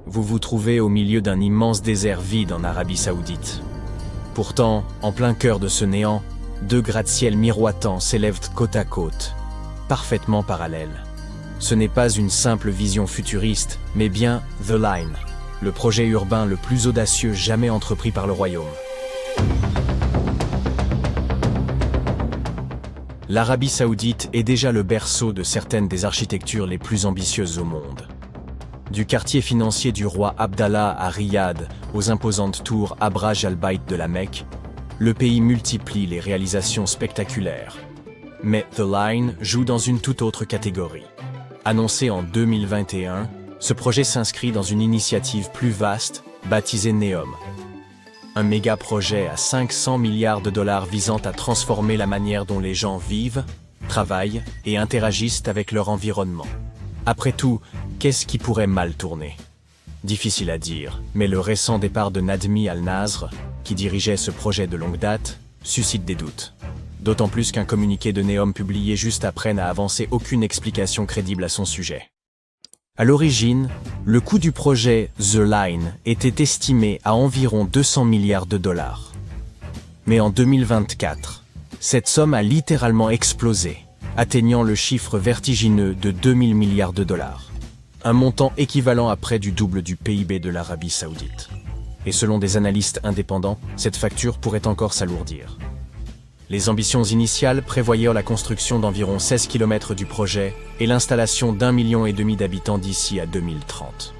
vous vous trouvez au milieu d'un immense désert vide en Arabie Saoudite. Pourtant, en plein cœur de ce néant, deux gratte-ciel miroitants s'élèvent côte à côte, parfaitement parallèles. Ce n'est pas une simple vision futuriste, mais bien The Line, le projet urbain le plus audacieux jamais entrepris par le royaume. L'Arabie Saoudite est déjà le berceau de certaines des architectures les plus ambitieuses au monde. Du quartier financier du roi Abdallah à Riyad aux imposantes tours Abraj al-Bayt de la Mecque, le pays multiplie les réalisations spectaculaires. Mais The Line joue dans une toute autre catégorie. Annoncé en 2021, ce projet s'inscrit dans une initiative plus vaste, baptisée NEOM. Un méga projet à 500 milliards de dollars visant à transformer la manière dont les gens vivent, travaillent et interagissent avec leur environnement. Après tout, qu'est-ce qui pourrait mal tourner? Difficile à dire, mais le récent départ de Nadmi Al-Nasr, qui dirigeait ce projet de longue date, suscite des doutes. D'autant plus qu'un communiqué de NEOM publié juste après n'a avancé aucune explication crédible à son sujet. À l'origine, le coût du projet The Line était estimé à environ 200 milliards de dollars. Mais en 2024, cette somme a littéralement explosé, atteignant le chiffre vertigineux de 2000 milliards de dollars. Un montant équivalent à près du double du PIB de l'Arabie Saoudite. Et selon des analystes indépendants, cette facture pourrait encore s'alourdir. Les ambitions initiales prévoyaient la construction d'environ 16 km du projet et l'installation d'1,5 million d'habitants d'ici à 2030.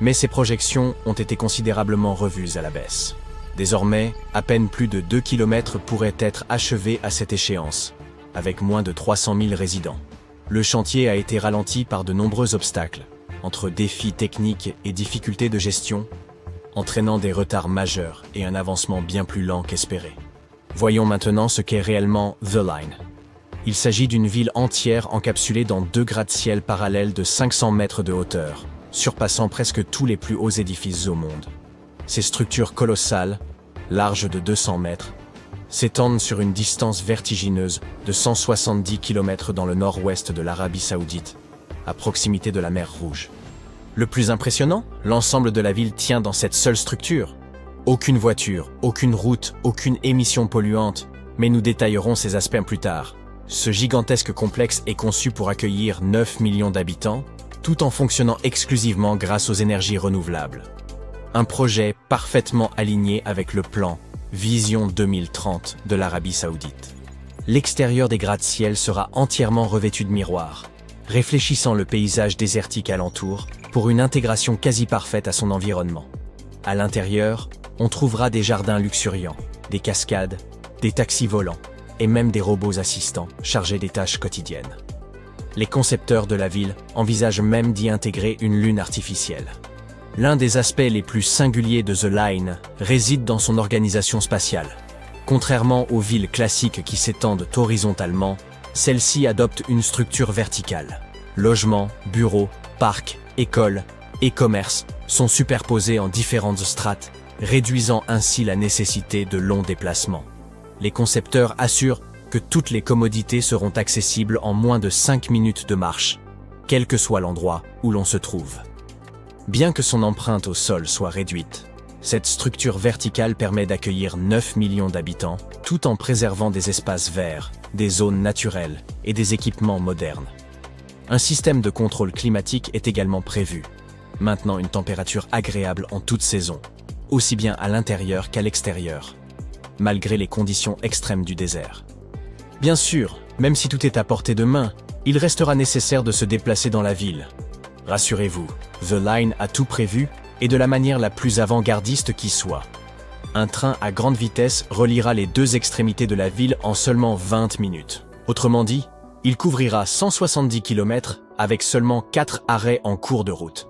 Mais ces projections ont été considérablement revues à la baisse. Désormais, à peine plus de 2 km pourraient être achevés à cette échéance, avec moins de 300 000 résidents. Le chantier a été ralenti par de nombreux obstacles, entre défis techniques et difficultés de gestion, entraînant des retards majeurs et un avancement bien plus lent qu'espéré. Voyons maintenant ce qu'est réellement The Line. Il s'agit d'une ville entière encapsulée dans deux gratte-ciel parallèles de 500 mètres de hauteur, surpassant presque tous les plus hauts édifices au monde. Ces structures colossales, larges de 200 mètres, s'étendent sur une distance vertigineuse de 170 km dans le nord-ouest de l'Arabie Saoudite, à proximité de la mer Rouge. Le plus impressionnant, l'ensemble de la ville tient dans cette seule structure. Aucune voiture, aucune route, aucune émission polluante, mais nous détaillerons ces aspects plus tard. Ce gigantesque complexe est conçu pour accueillir 9 millions d'habitants, tout en fonctionnant exclusivement grâce aux énergies renouvelables. Un projet parfaitement aligné avec le plan Vision 2030 de l'Arabie Saoudite. L'extérieur des gratte-ciel sera entièrement revêtu de miroirs, réfléchissant le paysage désertique alentour pour une intégration quasi parfaite à son environnement. À l'intérieur, on trouvera des jardins luxuriants, des cascades, des taxis volants et même des robots assistants chargés des tâches quotidiennes. Les concepteurs de la ville envisagent même d'y intégrer une lune artificielle. L'un des aspects les plus singuliers de The Line réside dans son organisation spatiale. Contrairement aux villes classiques qui s'étendent horizontalement, celle-ci adopte une structure verticale. Logements, bureaux, parcs, écoles et commerces sont superposés en différentes strates, réduisant ainsi la nécessité de longs déplacements. Les concepteurs assurent que toutes les commodités seront accessibles en moins de 5 minutes de marche, quel que soit l'endroit où l'on se trouve. Bien que son empreinte au sol soit réduite, cette structure verticale permet d'accueillir 9 millions d'habitants, tout en préservant des espaces verts, des zones naturelles et des équipements modernes. Un système de contrôle climatique est également prévu, maintenant une température agréable en toute saison, aussi bien à l'intérieur qu'à l'extérieur, malgré les conditions extrêmes du désert. Bien sûr, même si tout est à portée de main, il restera nécessaire de se déplacer dans la ville. Rassurez-vous, The Line a tout prévu et de la manière la plus avant-gardiste qui soit. Un train à grande vitesse reliera les deux extrémités de la ville en seulement 20 minutes. Autrement dit, il couvrira 170 km avec seulement 4 arrêts en cours de route.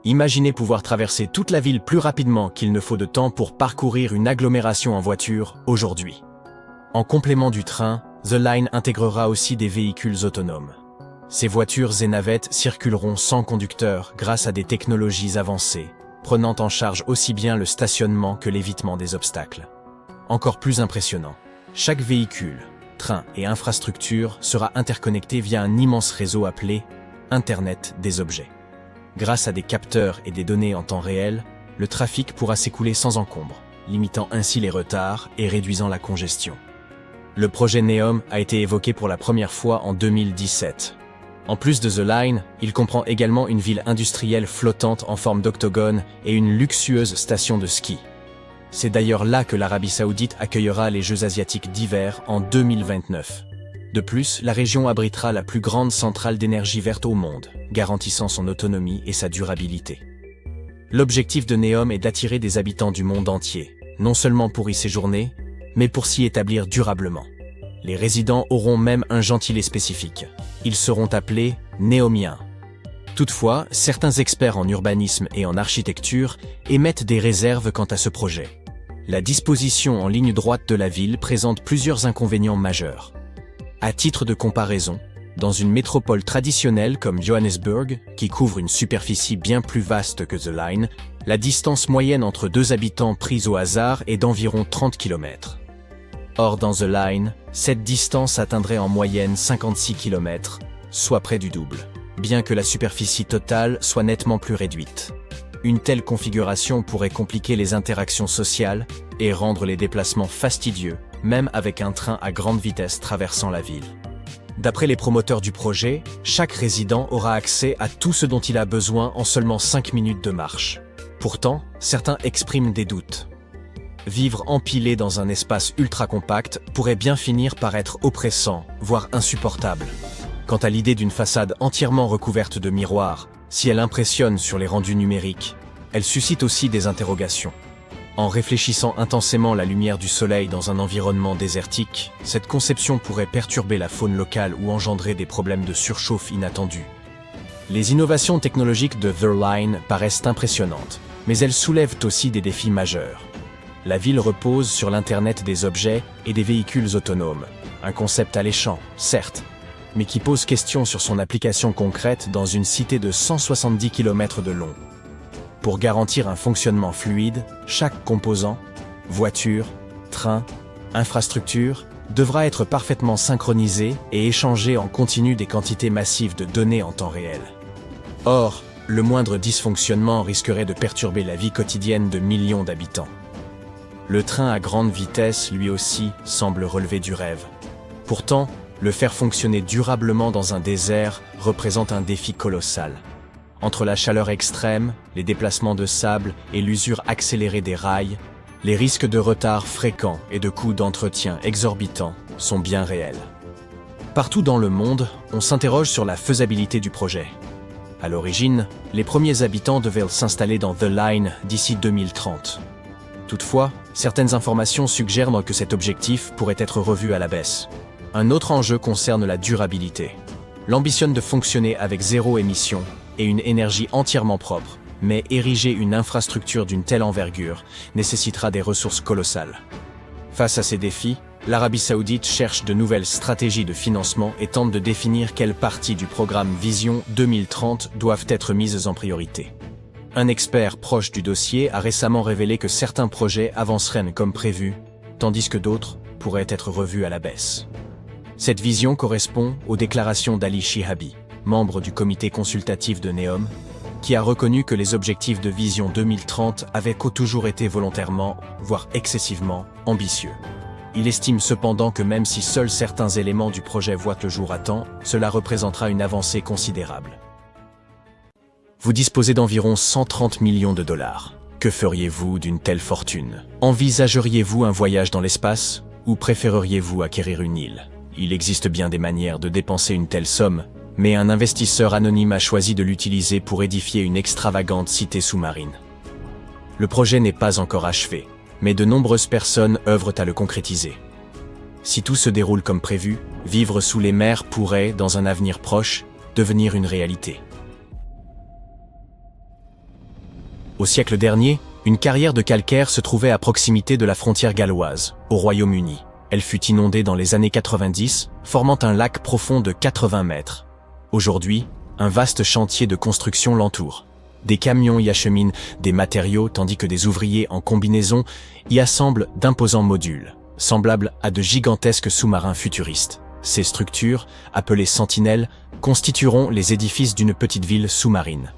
Imaginez pouvoir traverser toute la ville plus rapidement qu'il ne faut de temps pour parcourir une agglomération en voiture aujourd'hui. En complément du train, The Line intégrera aussi des véhicules autonomes. Ces voitures et navettes circuleront sans conducteur grâce à des technologies avancées, prenant en charge aussi bien le stationnement que l'évitement des obstacles. Encore plus impressionnant, chaque véhicule, train et infrastructure sera interconnecté via un immense réseau appelé Internet des objets. Grâce à des capteurs et des données en temps réel, le trafic pourra s'écouler sans encombre, limitant ainsi les retards et réduisant la congestion. Le projet NEOM a été évoqué pour la première fois en 2017. En plus de The Line, il comprend également une ville industrielle flottante en forme d'octogone et une luxueuse station de ski. C'est d'ailleurs là que l'Arabie Saoudite accueillera les Jeux asiatiques d'hiver en 2029. De plus, la région abritera la plus grande centrale d'énergie verte au monde, garantissant son autonomie et sa durabilité. L'objectif de NEOM est d'attirer des habitants du monde entier, non seulement pour y séjourner, mais pour s'y établir durablement. Les résidents auront même un gentilé spécifique. Ils seront appelés Néomiens. Toutefois, certains experts en urbanisme et en architecture émettent des réserves quant à ce projet. La disposition en ligne droite de la ville présente plusieurs inconvénients majeurs. À titre de comparaison, dans une métropole traditionnelle comme Johannesburg, qui couvre une superficie bien plus vaste que The Line, la distance moyenne entre deux habitants pris au hasard est d'environ 30 km. Or dans The Line, cette distance atteindrait en moyenne 56 km, soit près du double, bien que la superficie totale soit nettement plus réduite. Une telle configuration pourrait compliquer les interactions sociales et rendre les déplacements fastidieux, même avec un train à grande vitesse traversant la ville. D'après les promoteurs du projet, chaque résident aura accès à tout ce dont il a besoin en seulement 5 minutes de marche. Pourtant, certains expriment des doutes. Vivre empilé dans un espace ultra compact pourrait bien finir par être oppressant, voire insupportable. Quant à l'idée d'une façade entièrement recouverte de miroirs, si elle impressionne sur les rendus numériques, elle suscite aussi des interrogations. En réfléchissant intensément la lumière du soleil dans un environnement désertique, cette conception pourrait perturber la faune locale ou engendrer des problèmes de surchauffe inattendus. Les innovations technologiques de The Line paraissent impressionnantes, mais elles soulèvent aussi des défis majeurs. La ville repose sur l'Internet des objets et des véhicules autonomes, un concept alléchant, certes, mais qui pose question sur son application concrète dans une cité de 170 km de long. Pour garantir un fonctionnement fluide, chaque composant, voiture, train, infrastructure, devra être parfaitement synchronisé et échanger en continu des quantités massives de données en temps réel. Or, le moindre dysfonctionnement risquerait de perturber la vie quotidienne de millions d'habitants. Le train à grande vitesse, lui aussi, semble relever du rêve. Pourtant, le faire fonctionner durablement dans un désert représente un défi colossal. Entre la chaleur extrême, les déplacements de sable et l'usure accélérée des rails, les risques de retard fréquents et de coûts d'entretien exorbitants sont bien réels. Partout dans le monde, on s'interroge sur la faisabilité du projet. À l'origine, les premiers habitants devaient s'installer dans The Line d'ici 2030. Toutefois, certaines informations suggèrent que cet objectif pourrait être revu à la baisse. Un autre enjeu concerne la durabilité. L'ambitionne de fonctionner avec zéro émission et une énergie entièrement propre, mais ériger une infrastructure d'une telle envergure nécessitera des ressources colossales. Face à ces défis, l'Arabie Saoudite cherche de nouvelles stratégies de financement et tente de définir quelles parties du programme Vision 2030 doivent être mises en priorité. Un expert proche du dossier a récemment révélé que certains projets avanceraient comme prévu, tandis que d'autres pourraient être revus à la baisse. Cette vision correspond aux déclarations d'Ali Shihabi, membre du comité consultatif de NEOM, qui a reconnu que les objectifs de Vision 2030 avaient toujours été volontairement, voire excessivement, ambitieux. Il estime cependant que même si seuls certains éléments du projet voient le jour à temps, cela représentera une avancée considérable. Vous disposez d'environ 130 millions de dollars. Que feriez-vous d'une telle fortune? Envisageriez-vous un voyage dans l'espace ou préféreriez-vous acquérir une île? Il existe bien des manières de dépenser une telle somme, mais un investisseur anonyme a choisi de l'utiliser pour édifier une extravagante cité sous-marine. Le projet n'est pas encore achevé, mais de nombreuses personnes œuvrent à le concrétiser. Si tout se déroule comme prévu, vivre sous les mers pourrait, dans un avenir proche, devenir une réalité. Au siècle dernier, une carrière de calcaire se trouvait à proximité de la frontière galloise, au Royaume-Uni. Elle fut inondée dans les années 90, formant un lac profond de 80 mètres. Aujourd'hui, un vaste chantier de construction l'entoure. Des camions y acheminent des matériaux tandis que des ouvriers en combinaison y assemblent d'imposants modules, semblables à de gigantesques sous-marins futuristes. Ces structures, appelées sentinelles, constitueront les édifices d'une petite ville sous-marine.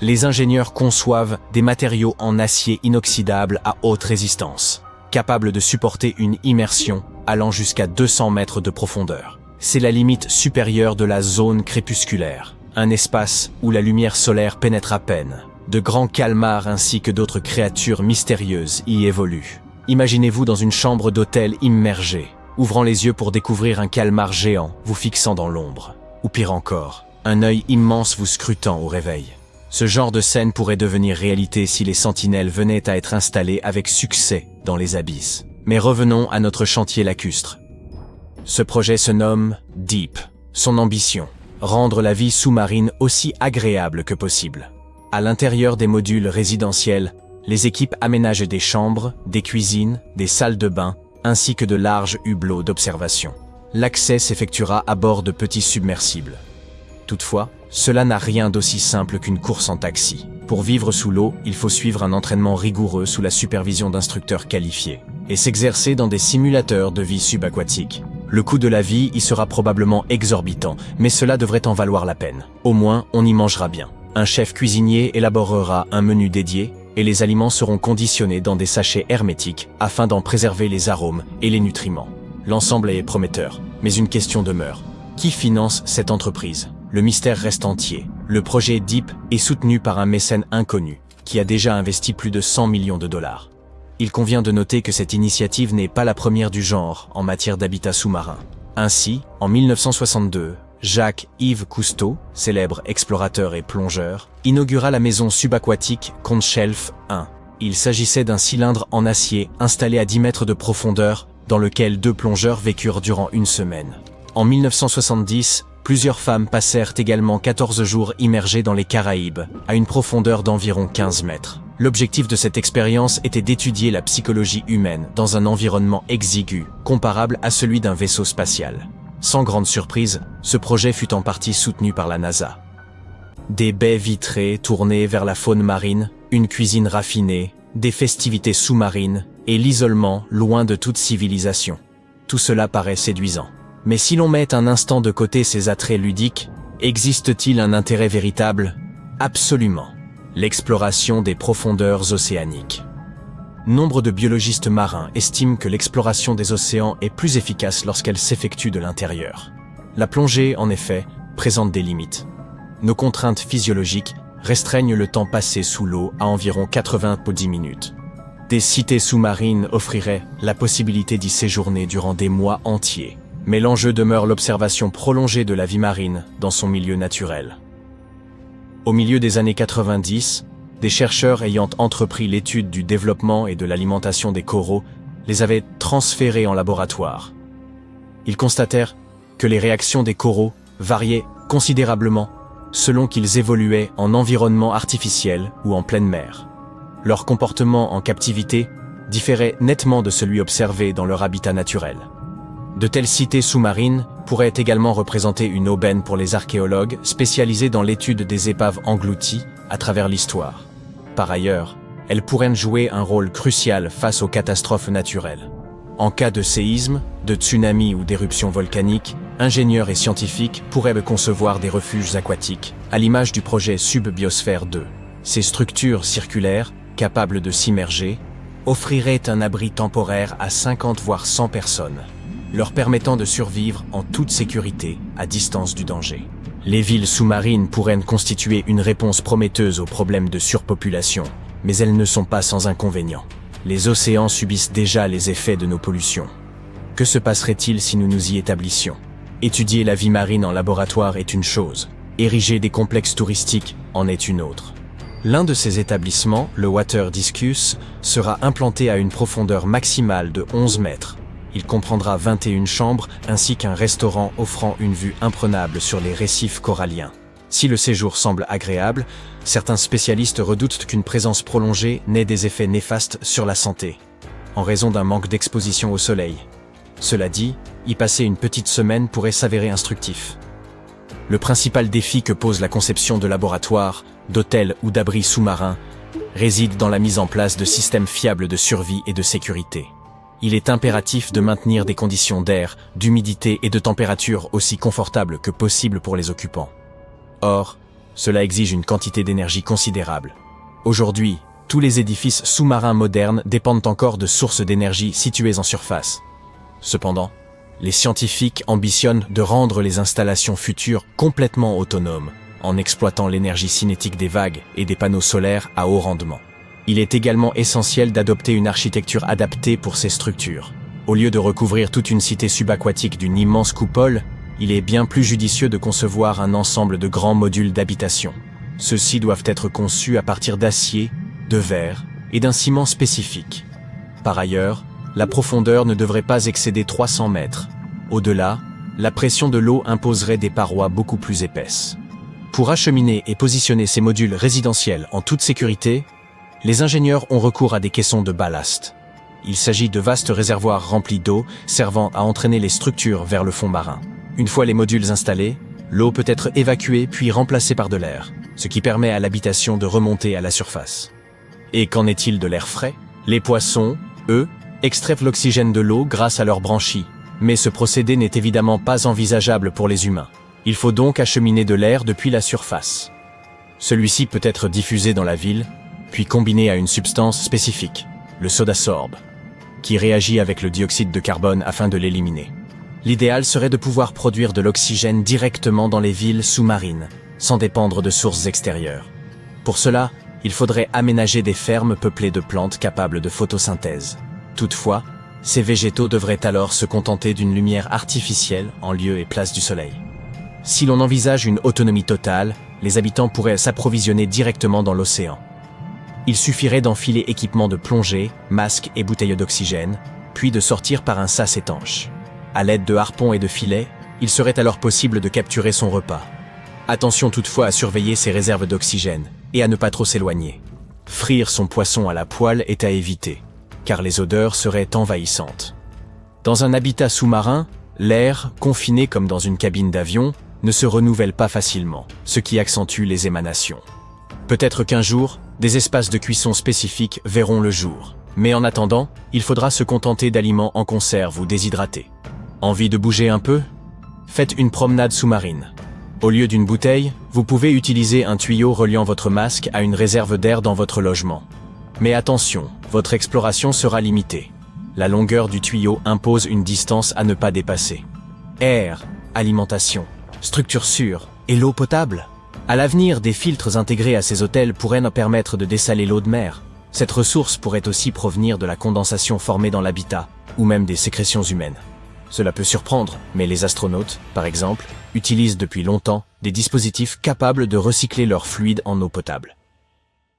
Les ingénieurs conçoivent des matériaux en acier inoxydable à haute résistance, capables de supporter une immersion allant jusqu'à 200 mètres de profondeur. C'est la limite supérieure de la zone crépusculaire, un espace où la lumière solaire pénètre à peine. De grands calmars ainsi que d'autres créatures mystérieuses y évoluent. Imaginez-vous dans une chambre d'hôtel immergée, ouvrant les yeux pour découvrir un calmar géant vous fixant dans l'ombre. Ou pire encore, un œil immense vous scrutant au réveil. Ce genre de scène pourrait devenir réalité si les sentinelles venaient à être installées avec succès dans les abysses. Mais revenons à notre chantier lacustre. Ce projet se nomme Deep. Son ambition, rendre la vie sous-marine aussi agréable que possible. À l'intérieur des modules résidentiels, les équipes aménagent des chambres, des cuisines, des salles de bain, ainsi que de larges hublots d'observation. L'accès s'effectuera à bord de petits submersibles. Toutefois, cela n'a rien d'aussi simple qu'une course en taxi. Pour vivre sous l'eau, il faut suivre un entraînement rigoureux sous la supervision d'instructeurs qualifiés et s'exercer dans des simulateurs de vie subaquatique. Le coût de la vie y sera probablement exorbitant, mais cela devrait en valoir la peine. Au moins, on y mangera bien. Un chef cuisinier élaborera un menu dédié et les aliments seront conditionnés dans des sachets hermétiques afin d'en préserver les arômes et les nutriments. L'ensemble est prometteur, mais une question demeure. Qui finance cette entreprise ? Le mystère reste entier. Le projet Deep est soutenu par un mécène inconnu, qui a déjà investi plus de 100 millions de dollars. Il convient de noter que cette initiative n'est pas la première du genre en matière d'habitat sous-marin. Ainsi, en 1962, Jacques-Yves Cousteau, célèbre explorateur et plongeur, inaugura la maison subaquatique Conshelf 1. Il s'agissait d'un cylindre en acier installé à 10 mètres de profondeur, dans lequel 2 plongeurs vécurent durant une semaine. En 1970, plusieurs femmes passèrent également 14 jours immergées dans les Caraïbes, à une profondeur d'environ 15 mètres. L'objectif de cette expérience était d'étudier la psychologie humaine dans un environnement exigu, comparable à celui d'un vaisseau spatial. Sans grande surprise, ce projet fut en partie soutenu par la NASA. Des baies vitrées tournées vers la faune marine, une cuisine raffinée, des festivités sous-marines et l'isolement loin de toute civilisation. Tout cela paraît séduisant. Mais si l'on met un instant de côté ces attraits ludiques, existe-t-il un intérêt véritable ? Absolument. L'exploration des profondeurs océaniques. Nombre de biologistes marins estiment que l'exploration des océans est plus efficace lorsqu'elle s'effectue de l'intérieur. La plongée, en effet, présente des limites. Nos contraintes physiologiques restreignent le temps passé sous l'eau à environ 90 minutes. Des cités sous-marines offriraient la possibilité d'y séjourner durant des mois entiers. Mais l'enjeu demeure l'observation prolongée de la vie marine dans son milieu naturel. Au milieu des années 90, des chercheurs ayant entrepris l'étude du développement et de l'alimentation des coraux les avaient transférés en laboratoire. Ils constatèrent que les réactions des coraux variaient considérablement selon qu'ils évoluaient en environnement artificiel ou en pleine mer. Leur comportement en captivité différait nettement de celui observé dans leur habitat naturel. De telles cités sous-marines pourraient également représenter une aubaine pour les archéologues spécialisés dans l'étude des épaves englouties à travers l'histoire. Par ailleurs, elles pourraient jouer un rôle crucial face aux catastrophes naturelles. En cas de séisme, de tsunami ou d'éruption volcanique, ingénieurs et scientifiques pourraient concevoir des refuges aquatiques, à l'image du projet Subbiosphère 2. Ces structures circulaires, capables de s'immerger, offriraient un abri temporaire à 50 voire 100 personnes, leur permettant de survivre en toute sécurité à distance du danger. Les villes sous-marines pourraient constituer une réponse prometteuse aux problèmes de surpopulation, mais elles ne sont pas sans inconvénients. Les océans subissent déjà les effets de nos pollutions. Que se passerait-il si nous nous y établissions ? Étudier la vie marine en laboratoire est une chose, ériger des complexes touristiques en est une autre. L'un de ces établissements, le Water Discus, sera implanté à une profondeur maximale de 11 mètres. Il comprendra 21 chambres ainsi qu'un restaurant offrant une vue imprenable sur les récifs coralliens. Si le séjour semble agréable, certains spécialistes redoutent qu'une présence prolongée n'ait des effets néfastes sur la santé, en raison d'un manque d'exposition au soleil. Cela dit, y passer une petite semaine pourrait s'avérer instructif. Le principal défi que pose la conception de laboratoires, d'hôtels ou d'abris sous-marins réside dans la mise en place de systèmes fiables de survie et de sécurité. Il est impératif de maintenir des conditions d'air, d'humidité et de température aussi confortables que possible pour les occupants. Or, Cela exige une quantité d'énergie considérable. Aujourd'hui, tous les édifices sous-marins modernes dépendent encore de sources d'énergie situées en surface. Cependant, les scientifiques ambitionnent de rendre les installations futures complètement autonomes, en exploitant l'énergie cinétique des vagues et des panneaux solaires à haut rendement. Il est également essentiel d'adopter une architecture adaptée pour ces structures. Au lieu de recouvrir toute une cité subaquatique d'une immense coupole, il est bien plus judicieux de concevoir un ensemble de grands modules d'habitation. Ceux-ci doivent être conçus à partir d'acier, de verre et d'un ciment spécifique. Par ailleurs, la profondeur ne devrait pas excéder 300 mètres. Au-delà, la pression de l'eau imposerait des parois beaucoup plus épaisses. Pour acheminer et positionner ces modules résidentiels en toute sécurité, les ingénieurs ont recours à des caissons de ballast. Il s'agit de vastes réservoirs remplis d'eau servant à entraîner les structures vers le fond marin. Une fois les modules installés, l'eau peut être évacuée puis remplacée par de l'air, ce qui permet à l'habitation de remonter à la surface. Et qu'en est-il de l'air frais? Les poissons, eux, extraient l'oxygène de l'eau grâce à leurs branchies, mais ce procédé n'est évidemment pas envisageable pour les humains. Il faut donc acheminer de l'air depuis la surface. Celui-ci peut être diffusé dans la ville, puis combiné à une substance spécifique, le sodasorbe, qui réagit avec le dioxyde de carbone afin de l'éliminer. L'idéal serait de pouvoir produire de l'oxygène directement dans les villes sous-marines, sans dépendre de sources extérieures. Pour cela, il faudrait aménager des fermes peuplées de plantes capables de photosynthèse. Toutefois, ces végétaux devraient alors se contenter d'une lumière artificielle en lieu et place du soleil. Si l'on envisage une autonomie totale, les habitants pourraient s'approvisionner directement dans l'océan. Il suffirait d'enfiler équipements de plongée, masques et bouteilles d'oxygène, puis de sortir par un sas étanche. À l'aide de harpons et de filets, il serait alors possible de capturer son repas. Attention toutefois à surveiller ses réserves d'oxygène et à ne pas trop s'éloigner. Frire son poisson à la poêle est à éviter, car les odeurs seraient envahissantes. Dans un habitat sous-marin, l'air, confiné comme dans une cabine d'avion, ne se renouvelle pas facilement, ce qui accentue les émanations. Peut-être qu'un jour, des espaces de cuisson spécifiques verront le jour. Mais en attendant, il faudra se contenter d'aliments en conserve ou déshydratés. Envie de bouger un peu? Faites une promenade sous-marine. Au lieu d'une bouteille, vous pouvez utiliser un tuyau reliant votre masque à une réserve d'air dans votre logement. Mais attention, votre exploration sera limitée. La longueur du tuyau impose une distance à ne pas dépasser. Air, alimentation, structure sûre et l'eau potable. À l'avenir, des filtres intégrés à ces hôtels pourraient nous permettre de dessaler l'eau de mer. Cette ressource pourrait aussi provenir de la condensation formée dans l'habitat, ou même des sécrétions humaines. Cela peut surprendre, mais les astronautes, par exemple, utilisent depuis longtemps des dispositifs capables de recycler leur fluide en eau potable.